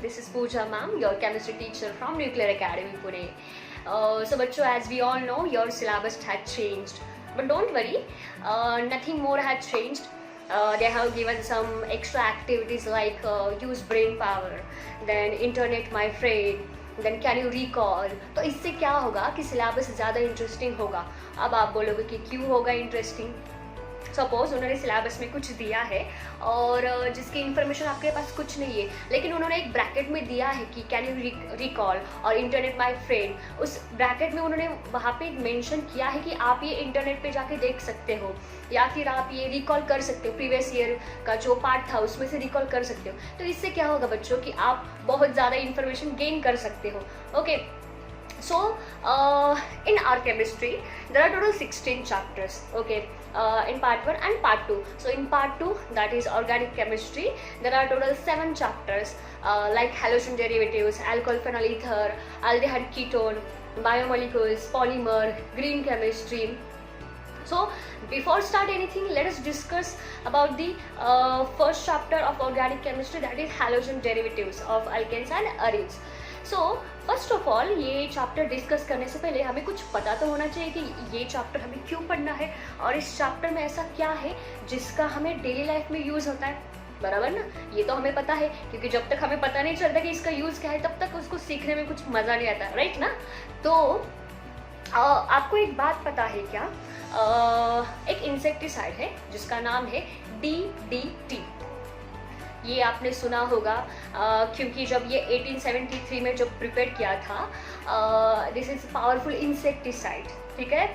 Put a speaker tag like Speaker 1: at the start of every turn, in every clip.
Speaker 1: this is Pooja ma'am, your chemistry teacher from Nuclear Academy Pune. So bachcho, as we all know, your syllabus had changed, but don't worry, nothing more had changed. They have given some extra activities like use brain power, then internet my friend, then can you recall. तो इससे क्या होगा कि syllabus ज़्यादा interesting होगा. अब आप बोलोगे कि क्यों होगा इंटरेस्टिंग. सपोज उन्होंने सिलेबस में कुछ दिया है और जिसकी इन्फॉर्मेशन आपके पास कुछ नहीं है, लेकिन उन्होंने एक ब्रैकेट में दिया है कि कैन यू रिकॉल और इंटरनेट माय फ्रेंड. उस ब्रैकेट में उन्होंने वहाँ पे मेंशन किया है कि आप ये इंटरनेट पे जाके देख सकते हो या फिर आप ये रिकॉल कर सकते हो, प्रीवियस ईयर का जो पार्ट था उसमें से रिकॉल कर सकते हो. तो इससे क्या होगा बच्चों कि आप बहुत ज़्यादा इन्फॉर्मेशन गेन कर सकते हो. Okay. So in our chemistry there are total 16 chapters, okay, in part 1 and part 2. So in part 2, that is organic chemistry, there are total 7 chapters like halogen derivatives, alcohol phenol ether, aldehyde ketone, biomolecules, polymer, green chemistry. So before start anything, let us discuss about the first chapter of organic chemistry, that is halogen derivatives of alkanes and arenes. So first of all ये chapter discuss करने से पहले हमें कुछ पता तो होना चाहिए कि ये चैप्टर हमें क्यों पढ़ना है और इस चैप्टर में ऐसा क्या है जिसका हमें डेली लाइफ में यूज़ होता है. बराबर ना. ये तो हमें पता है, क्योंकि जब तक हमें पता नहीं चलता कि इसका यूज़ क्या है तब तक उसको सीखने में कुछ मज़ा नहीं आता, राइट ना. तो आपको एक बात पता है क्या, एक इंसेक्टिसाइड है जिसका नाम है DDT. ये आपने सुना होगा क्योंकि जब ये 1873 में जब प्रिपेयर किया था, दिस इज़ पावरफुल इंसेक्टिसाइड, ठीक है.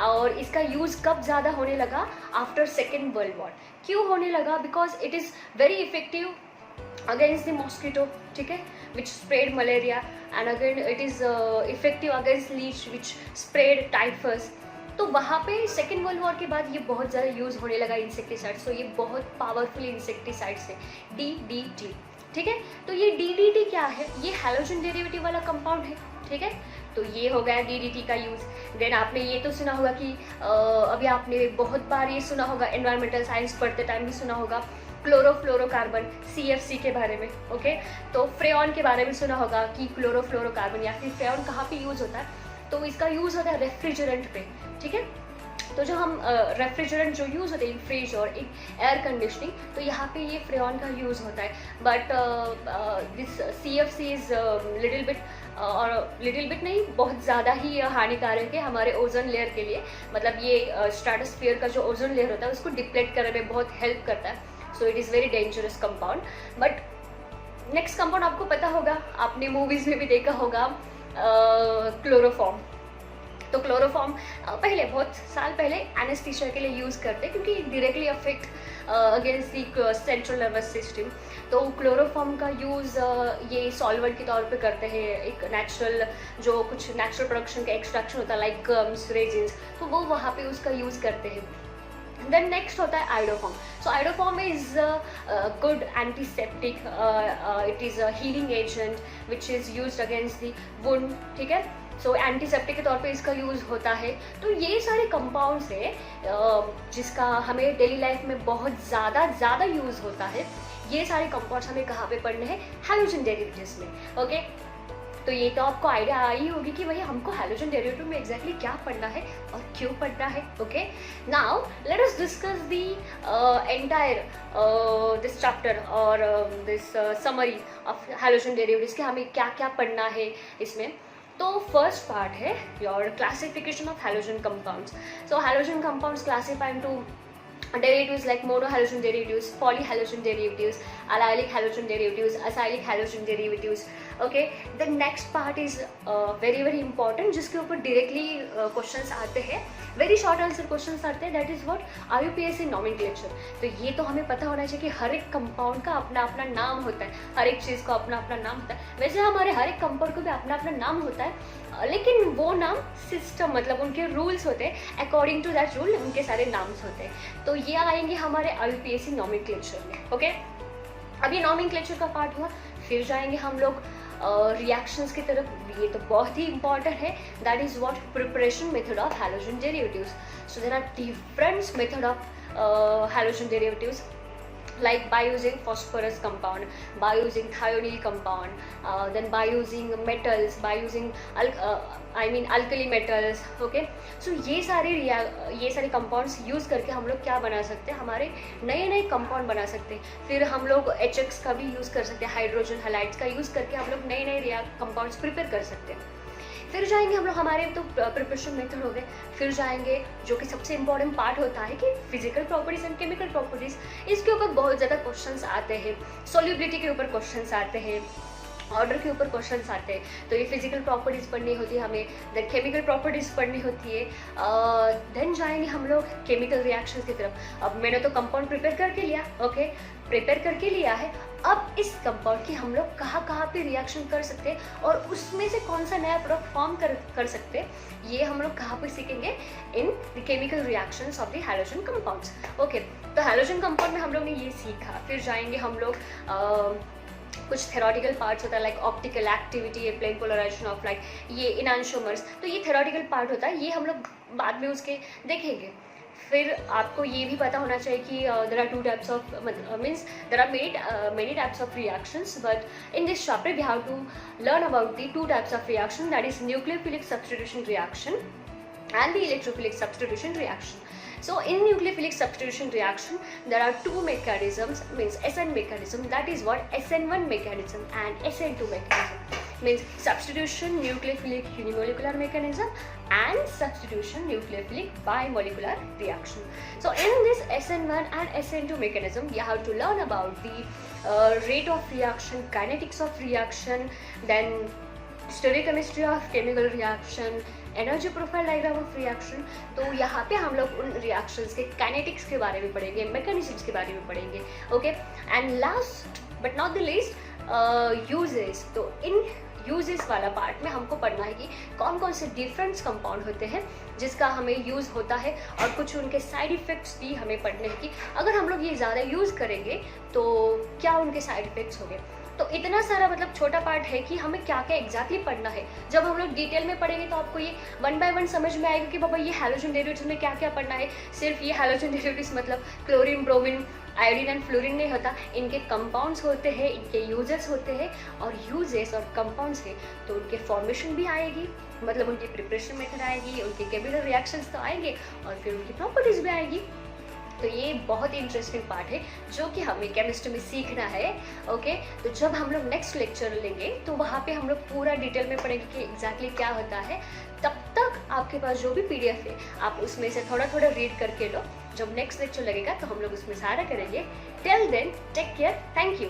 Speaker 1: और इसका यूज़ कब ज़्यादा होने लगा, आफ्टर सेकेंड वर्ल्ड वॉर. क्यों होने लगा, because it is very effective against the mosquito, ठीक है, which spread malaria, and again it is effective against leech which spread typhus. तो वहाँ पे सेकेंड वर्ल्ड वॉर के बाद ये बहुत ज़्यादा यूज़ होने लगा इंसेक्टिसाइड. सो ये बहुत पावरफुल इंसेक्टिसाइड है DDT, ठीक है. तो ये DDT क्या है, ये हैलोजन डेरिवेटिव वाला कंपाउंड है, ठीक है. तो ये हो गया DDT का यूज़. देन आपने ये तो सुना होगा कि अभी आपने बहुत बार ये सुना होगा, एनवायरमेंटल साइंस पढ़ते टाइम भी सुना होगा क्लोरोफ्लोरोकार्बन CFC के बारे में. ओके. तो फ्रेऑन के बारे में सुना होगा कि क्लोरोफ्लोरोकार्बन या फिर फ्रेऑन कहाँ पे यूज़ होता है, तो इसका यूज़ होता है रेफ्रिजरेंट पे, ठीक है. तो जो हम रेफ्रिजरेंट जो यूज़ होते हैं फ्रिज और एयर कंडीशनिंग, तो यहाँ पे ये फ्रेऑन का यूज़ होता है. But this CFC is little bit, और लिटिल बिट नहीं, बहुत ज़्यादा ही हानिकारक है हमारे ओजोन लेयर के लिए. मतलब ये स्ट्रेटोस्फीयर का जो ओजोन लेयर होता है उसको डिप्लेट करने में बहुत हेल्प करता है. So it is very dangerous compound. But next compound आपको पता होगा, आपने मूवीज़ में भी देखा होगा, क्लोरोफॉर्म. तो क्लोरोफॉर्म पहले बहुत साल पहले एनेस्थीसिया के लिए यूज़ करते हैं क्योंकि directly affect against the central nervous system. तो क्लोरोफॉर्म का यूज़ ये सॉल्वेंट के तौर पे करते हैं. एक नेचुरल जो कुछ नेचुरल प्रोडक्शन का एक्सट्रैक्शन होता है लाइक गम्स, रेजिन्स, तो वो वहाँ पे उसका यूज़ करते हैं. देन नेक्स्ट होता है iodoform. So iodoform is good antiseptic, it is a healing agent which is used against the wound, ठीक है. सो एंटीसेप्टिक के तौर पे इसका यूज़ होता है. तो ये सारे कंपाउंड्स है जिसका हमें डेली लाइफ में बहुत ज़्यादा यूज़ होता है. ये सारे कंपाउंड्स हमें कहाँ पे पढ़ने हैं, हैलोजन डेरिवेटिव्स में. ओके. तो ये तो आपको आइडिया आई होगी कि भाई हमको हैलोजन डेरिवेटिव में एग्जैक्टली क्या पढ़ना है और क्यों पढ़ना है. Okay. Now let us discuss the entire this chapter और this summary of halogen derivatives कि हमें क्या क्या पढ़ना है इसमें. तो फर्स्ट पार्ट है your classification of halogen compounds. So halogen compounds classify into derivatives like monohalogen derivatives, polyhalogen derivatives, allylic halogen derivatives, acylic halogen derivatives. Okay, the next part is very important जिसके ऊपर directly questions आते हैं, very short answer questions आते हैं. that is what IUPAC nomenclature. तो ये तो हमें पता होना चाहिए कि हर एक कंपाउंड का अपना अपना नाम होता है, हर एक चीज़ का अपना अपना नाम होता है. वैसे हमारे हर एक कंपाउंड को भी अपना अपना नाम होता है, लेकिन वो नाम सिस्टम मतलब उनके रूल्स होते हैं, अकॉर्डिंग टू दैट रूल उनके सारे नाम्स होते हैं. तो ये आएंगे हमारे IUPAC नॉमेनक्लेचर में. ओके. अब ये नॉमेनक्लेचर का पार्ट हुआ, फिर जाएंगे हम लोग रिएक्शंस की तरफ. ये तो बहुत ही इंपॉर्टेंट है. That is what preparation method of halogen derivatives. So there are different method of halogen derivatives. like by using phosphorus compound, by using thionyl compound, then by using metals, by using alkali metals. Okay, so ये सारे compounds use करके हम लोग क्या बना सकते हैं, हमारे नए नए कंपाउंड बना सकते हैं. फिर हम लोग HX का भी यूज़ कर सकते हैं, हाइड्रोजन हैलाइड्स का यूज़ करके हम लोग नए नए कंपाउंड्स प्रिपेयर कर सकते हैं. फिर जाएंगे हम लोग, हमारे तो प्रिपरेशन मेथड हो गए. फिर जाएंगे जो कि सबसे इंपॉर्टेंट पार्ट होता है कि physical properties and chemical properties. इसके ऊपर बहुत ज़्यादा क्वेश्चंस आते हैं, सॉल्युबिलिटी के ऊपर क्वेश्चंस आते हैं, ऑर्डर के ऊपर क्वेश्चंस आते हैं. तो ये फिजिकल प्रॉपर्टीज़ पढ़नी होती है हमें, देन केमिकल प्रॉपर्टीज़ पढ़नी होती है, देन जाएंगे हम लोग केमिकल रिएक्शंस की तरफ. अब मैंने तो कंपाउंड प्रिपेयर करके लिया, ओके, प्रिपेयर करके लिया है. अब इस कंपाउंड की हम लोग कहाँ पे रिएक्शन कर सकते हैं और उसमें से कौन सा नया प्रोडक्ट फॉर्म कर सकते हैं, ये हम लोग कहाँ पे सीखेंगे, in the chemical reactions of the halogen compounds. Okay, तो हैलोजन कंपाउंड में हम लोग ने ये सीखा. फिर जाएंगे हम लोग कुछ थेरोटिकल पार्ट्स होता है like optical activity, plane polarization of light, ये इनैंशियोमर्स. तो ये थेरोटिकल पार्ट होता है, ये हम लोग बाद में उसके देखेंगे. फिर आपको ये भी पता होना चाहिए कि there are 2 types of means there are many types of reactions, but in this chapter we have to learn about the 2 types of reaction, that is nucleophilic substitution reaction and the electrophilic substitution reaction. So in nucleophilic substitution reaction there are 2 mechanisms, means SN mechanism, that is what SN1 mechanism and SN2 mechanism, means substitution nucleophilic unimolecular mechanism and substitution nucleophilic bimolecular reaction. So in this SN1 and SN2 mechanism you have to learn about the rate of reaction, kinetics of reaction, then stereochemistry of chemical reaction, energy profile diagram of reaction. तो यहाँ पे हम लोग उन reactions के kinetics के बारे में पढ़ेंगे, मैकेनिज्म्स के बारे में पढ़ेंगे. Okay, and last but not the least uses. तो इन यूजेस वाला पार्ट में हमको पढ़ना है कि कौन कौन से डिफरेंट कंपाउंड होते हैं जिसका हमें यूज़ होता है, और कुछ उनके साइड इफ़ेक्ट्स भी हमें पढ़ने हैं कि अगर हम लोग ये ज़्यादा यूज़ करेंगे तो क्या उनके साइड इफ़ेक्ट्स होंगे. तो इतना सारा मतलब छोटा पार्ट है कि हमें क्या क्या एग्जैक्टली पढ़ना है. जब हम लोग डिटेल में पढ़ेंगे तो आपको ये 1 by 1 समझ में आएगा कि बाबा ये हैलोजन डेरिवेटिव्स में क्या क्या पढ़ना है. सिर्फ ये हैलोजन डेरिवेटिव्स मतलब chlorine, bromine, iodine and fluorine नहीं होता. इनके कंपाउंड्स होते हैं, इनके यूजेस होते हैं, और यूजेस और कंपाउंड्स है तो उनके फॉर्मेशन भी आएगी, मतलब उनकी प्रिपरेशन मेथड आएगी, उनके केमिकल रिएक्शंस तो आएंगे, और फिर उनकी प्रॉपर्टीज़ भी आएगी. तो ये बहुत ही इंटरेस्टिंग पार्ट है जो कि हमें केमिस्ट्री में सीखना है. ओके, तो जब हम लोग नेक्स्ट लेक्चर लेंगे तो वहाँ पे हम लोग पूरा डिटेल में पढ़ेंगे कि एग्जैक्टली क्या होता है. तब तक आपके पास जो भी PDF है आप उसमें से थोड़ा थोड़ा रीड करके लो. जब नेक्स्ट लेक्चर लगेगा तो हम लोग उसमें सारा करेंगे. Till then take care, thank you.